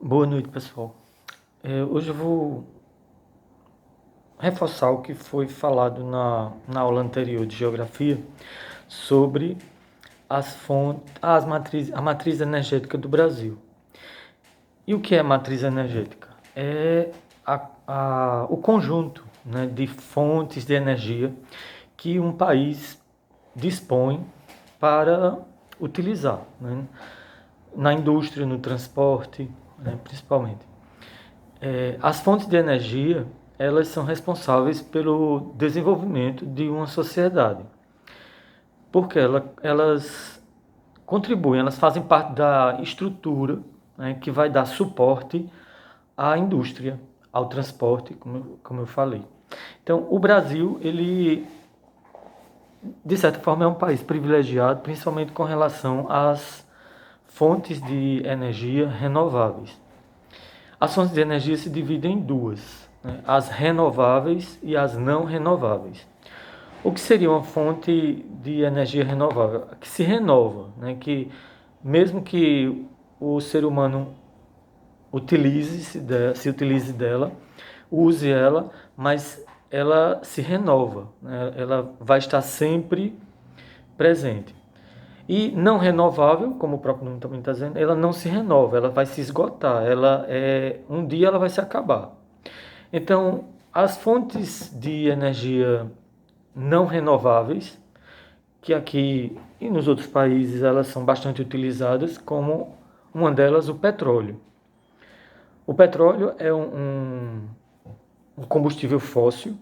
Boa noite, pessoal. Hoje eu vou reforçar o que foi falado na aula anterior de Geografia sobre as fontes, a matriz energética do Brasil. E o que é matriz energética? É o conjunto, né, de fontes de energia que um país dispõe para utilizar, né, na indústria, no transporte, né, principalmente. As fontes de energia, elas são responsáveis pelo desenvolvimento de uma sociedade, porque elas contribuem, elas fazem parte da estrutura, né, que vai dar suporte à indústria, ao transporte, como eu falei. Então, o Brasil, ele, de certa forma, é um país privilegiado, principalmente com relação às fontes de energia renováveis. As fontes de energia se dividem em duas, né? As renováveis e as não renováveis. O que seria uma fonte de energia renovável? Que se renova, né? Que mesmo que o ser humano se utilize dela, use ela, mas ela se renova, né? Ela vai estar sempre presente. E não renovável, como o próprio nome também está dizendo, ela não se renova, ela vai se esgotar, um dia ela vai se acabar. Então, as fontes de energia não renováveis, que aqui e nos outros países elas são bastante utilizadas, como uma delas o petróleo. O petróleo é um combustível fóssil.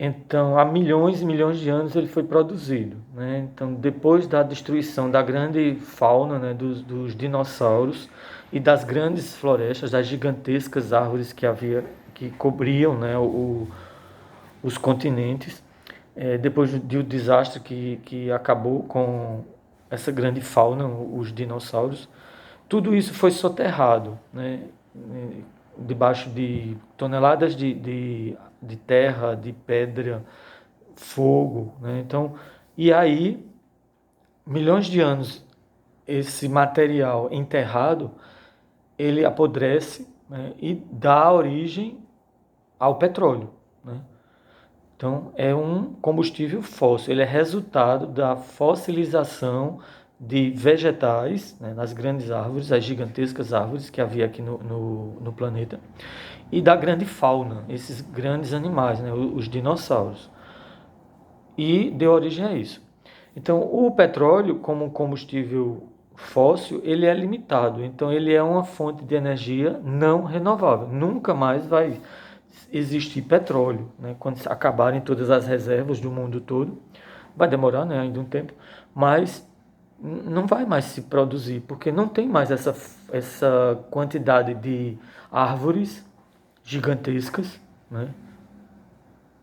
Então, há milhões e milhões de anos ele foi produzido, né? Então, depois da destruição da grande fauna, né, dos dinossauros e das grandes florestas, das gigantescas árvores que cobriam, né, os continentes, depois do desastre que acabou com essa grande fauna, os dinossauros, tudo isso foi soterrado, né, debaixo de toneladas de terra, de pedra, fogo, né? Então, e aí, milhões de anos, esse material enterrado, ele apodrece, né, e dá origem ao petróleo, né? Então, é um combustível fóssil, ele é resultado da fossilização de vegetais, né, nas grandes árvores, as gigantescas árvores que havia aqui no planeta, e da grande fauna, esses grandes animais, né, os dinossauros. E deu origem a isso. Então, o petróleo, como um combustível fóssil, ele é limitado. Então, ele é uma fonte de energia não renovável. Nunca mais vai existir petróleo, né? Quando acabarem todas as reservas do mundo todo, vai demorar, né, ainda um tempo, mas não vai mais se produzir, porque não tem mais essa quantidade de árvores gigantescas, né,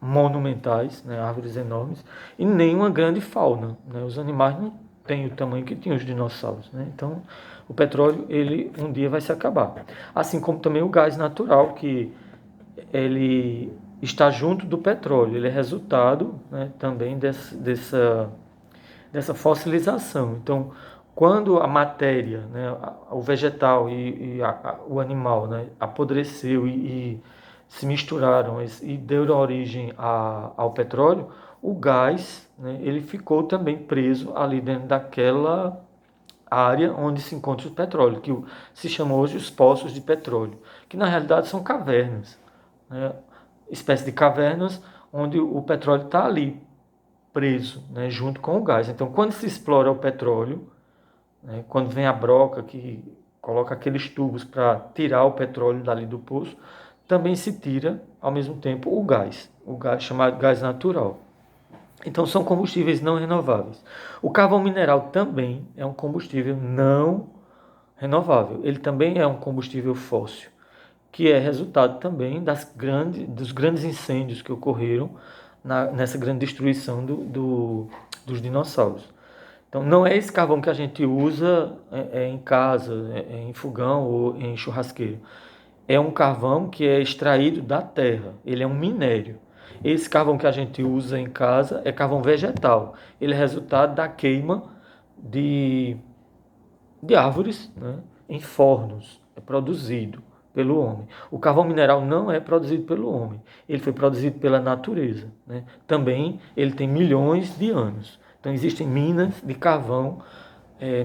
monumentais, né, árvores enormes, e nem uma grande fauna, né? Os animais não têm o tamanho que tinham os dinossauros, né? Então, o petróleo, ele um dia vai se acabar. Assim como também o gás natural, que ele está junto do petróleo, ele é resultado, né, também dessa fossilização. Então, quando a matéria, né, o vegetal o animal, né, apodreceu e se misturaram e deu origem ao petróleo, o gás, né, ele ficou também preso ali dentro daquela área onde se encontra o petróleo, que se chama hoje os poços de petróleo, que na realidade são cavernas, né, espécie de cavernas onde o petróleo está ali preso, né, junto com o gás. Então, quando se explora o petróleo, né, quando vem a broca que coloca aqueles tubos para tirar o petróleo dali do poço, também se tira ao mesmo tempo o gás chamado gás natural. Então são combustíveis não renováveis. O carvão mineral também é um combustível não renovável. Ele também é um combustível fóssil, que é resultado também dos grandes incêndios que ocorreram nessa grande destruição dos dinossauros. Então, não é esse carvão que a gente usa em casa, em fogão ou em churrasqueiro. É um carvão que é extraído da terra, ele é um minério. Esse carvão que a gente usa em casa é carvão vegetal. Ele é resultado da queima de, de árvores, né, em fornos. é produzido pelo homem. O carvão mineral não é produzido pelo homem, ele foi produzido pela natureza, né? Também ele tem milhões de anos. Então existem minas de carvão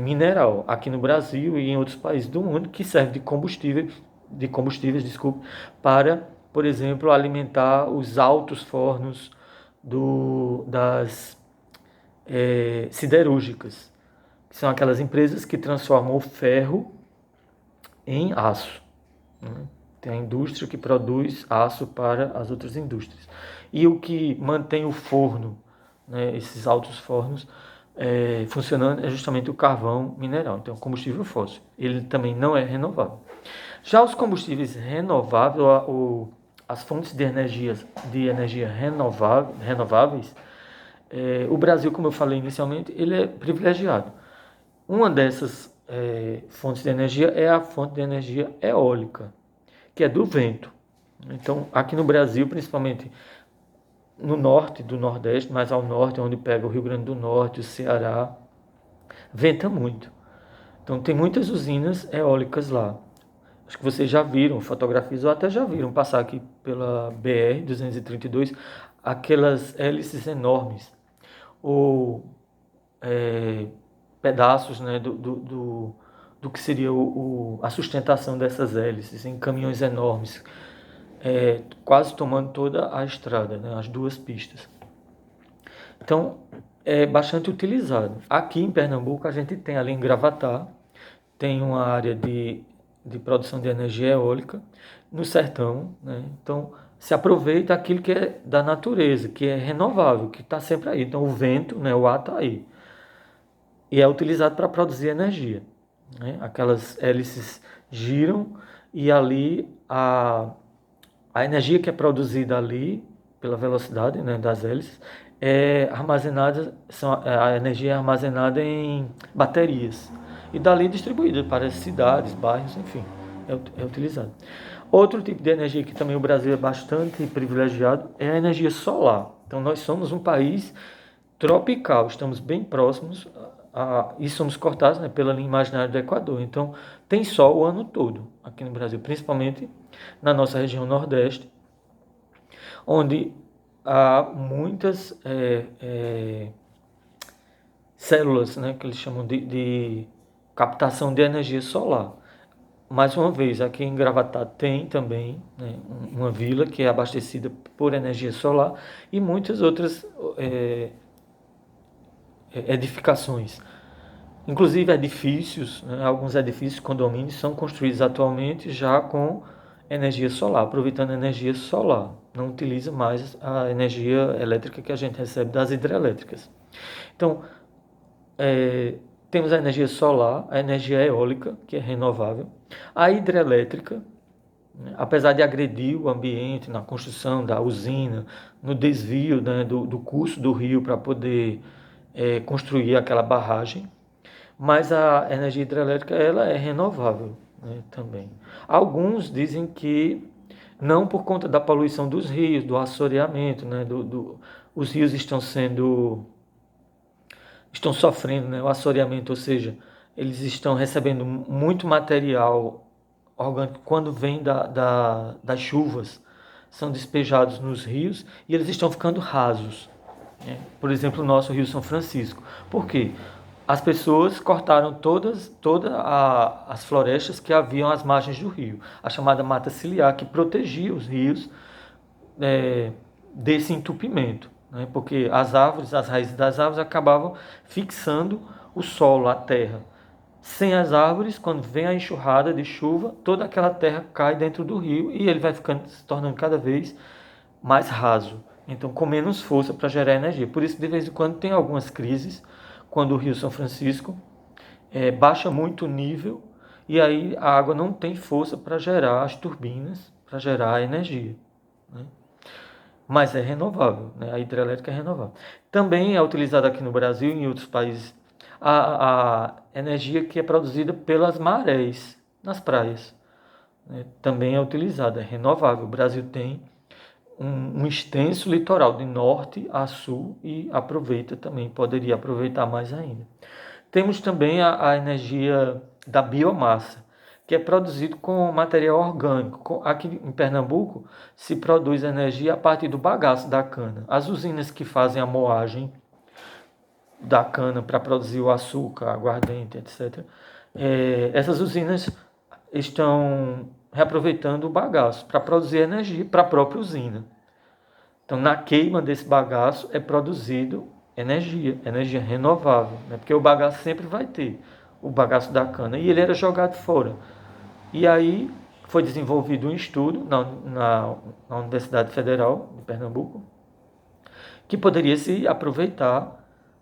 mineral aqui no Brasil e em outros países do mundo que serve de combustíveis, desculpe, para, por exemplo, alimentar os altos fornos das siderúrgicas, que são aquelas empresas que transformam o ferro em aço, né? Tem a indústria que produz aço para as outras indústrias. E o que mantém o forno, né, esses altos fornos, funcionando é justamente o carvão mineral, então o combustível fóssil. Ele também não é renovável. Já os combustíveis renováveis, as fontes de energia renováveis, o Brasil, como eu falei inicialmente, ele é privilegiado. Uma dessas fontes de energia é a fonte de energia eólica, que é do vento. Então, aqui no Brasil, principalmente no norte do Nordeste, mais ao norte, onde pega o Rio Grande do Norte, o Ceará, venta muito. Então, tem muitas usinas eólicas lá. Acho que vocês já viram fotografias ou até já viram passar aqui pela BR-232 aquelas hélices enormes ou pedaços, né, do que seria a sustentação dessas hélices em caminhões enormes, quase tomando toda a estrada, né, as duas pistas. Então, é bastante utilizado. Aqui em Pernambuco, a gente tem ali em Gravatá, tem uma área de produção de energia eólica no sertão, né? Então, se aproveita aquilo que é da natureza, que é renovável, que está sempre aí. Então, o vento, né, o ar está aí. E é utilizado para produzir energia, né? Aquelas hélices giram e ali a energia que é produzida ali, pela velocidade, né, das hélices, a energia é armazenada em baterias e dali distribuída para as cidades, bairros, enfim, é utilizado. Outro tipo de energia que também o Brasil é bastante privilegiado é a energia solar. Então nós somos um país tropical, estamos bem próximos e somos cortados, né, pela linha imaginária do Equador. Então tem sol o ano todo aqui no Brasil, principalmente na nossa região Nordeste, onde há muitas células, né, que eles chamam de captação de energia solar. Mais uma vez, aqui em Gravatá tem também, né, uma vila que é abastecida por energia solar e muitas outras edificações. Inclusive edifícios, né, alguns edifícios, condomínios são construídos atualmente já com energia solar, aproveitando a energia solar. Não utiliza mais a energia elétrica que a gente recebe das hidrelétricas. Então, temos a energia solar, a energia eólica, que é renovável, a hidrelétrica, né, apesar de agredir o ambiente na construção da usina, no desvio, né, do curso do rio para poder construir aquela barragem, mas a energia hidrelétrica ela é renovável, né, também. Alguns dizem que não por conta da poluição dos rios, do assoreamento, né, os rios estão sofrendo, né, o assoreamento, ou seja, eles estão recebendo muito material orgânico quando vem das chuvas, são despejados nos rios e eles estão ficando rasos, né? Por exemplo, o nosso Rio São Francisco. Por quê? As pessoas cortaram todas as florestas que haviam às margens do rio, a chamada mata ciliar, que protegia os rios desse entupimento, né? Porque as raízes das árvores acabavam fixando o solo, a terra. Sem as árvores, quando vem a enxurrada de chuva, toda aquela terra cai dentro do rio e ele vai se tornando cada vez mais raso. Então, com menos força para gerar energia. Por isso, de vez em quando, tem algumas crises, quando o Rio São Francisco baixa muito o nível e aí a água não tem força para gerar as turbinas, para gerar a energia, né? Mas é renovável, né? A hidrelétrica é renovável. Também é utilizada aqui no Brasil e em outros países a energia que é produzida pelas marés nas praias, né? Também é utilizada, é renovável. O Brasil tem um extenso litoral de norte a sul e aproveita também, poderia aproveitar mais ainda. Temos também a energia da biomassa, que é produzido com material orgânico. Aqui em Pernambuco se produz energia a partir do bagaço da cana. As usinas que fazem a moagem da cana para produzir o açúcar, aguardente, etc. Essas usinas estão reaproveitando o bagaço para produzir energia para a própria usina. Então, na queima desse bagaço é produzido energia renovável, né? Porque o bagaço sempre vai ter o bagaço da cana e ele era jogado fora. E aí foi desenvolvido um estudo na Universidade Federal de Pernambuco que poderia se aproveitar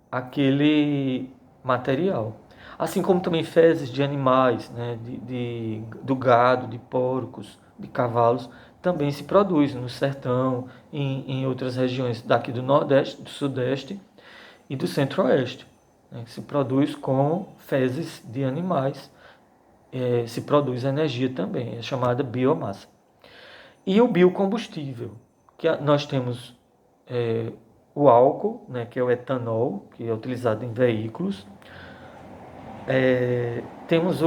aquele material. Assim como também fezes de animais, né, do gado, de porcos, de cavalos, também se produz no sertão, em outras regiões daqui do Nordeste, do Sudeste e do Centro-Oeste. Né, se produz com fezes de animais, se produz energia também, é chamada biomassa. E o biocombustível, que nós temos o álcool, né, que é o etanol, que é utilizado em veículos. Temos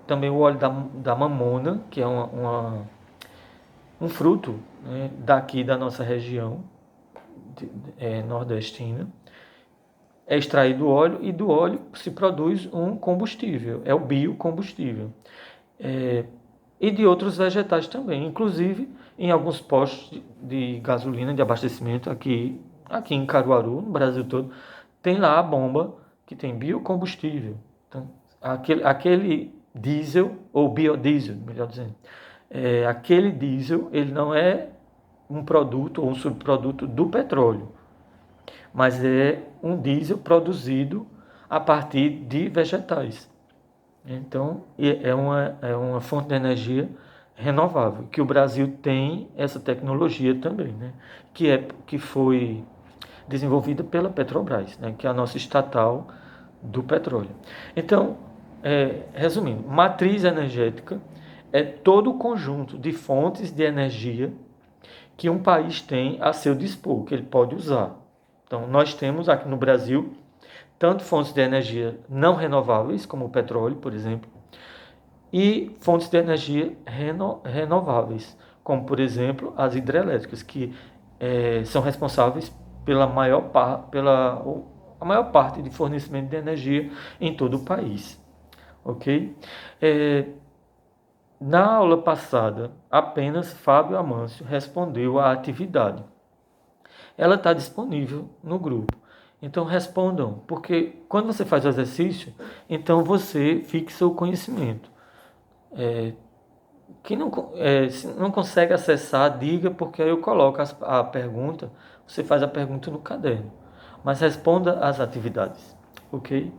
também o óleo da mamona, que é um fruto, né, daqui da nossa região nordestina. É extraído o óleo e do óleo se produz um combustível, é o biocombustível. E de outros vegetais também, inclusive em alguns postos de gasolina, de abastecimento aqui em Caruaru, no Brasil todo, tem lá a bomba que tem biocombustível. Então, aquele diesel, ou biodiesel, melhor dizendo, aquele diesel, ele não é um produto ou um subproduto do petróleo, mas é um diesel produzido a partir de vegetais. Então, é uma fonte de energia renovável, que o Brasil tem essa tecnologia também, né? Que foi desenvolvida pela Petrobras, né? Que é a nossa estatal do petróleo. Então, resumindo, matriz energética é todo o conjunto de fontes de energia que um país tem a seu dispor, que ele pode usar. Então, nós temos aqui no Brasil tanto fontes de energia não renováveis, como o petróleo, por exemplo, e fontes de energia renováveis, como, por exemplo, as hidrelétricas, que são responsáveis pela a maior parte de fornecimento de energia em todo o país. Ok? Na aula passada, apenas Fábio Amâncio respondeu à atividade. Ela está disponível no grupo. Então respondam, porque quando você faz o exercício, então você fixa o conhecimento. Quem se não consegue acessar, diga, porque aí eu coloco a pergunta, você faz a pergunta no caderno. Mas responda às atividades, ok?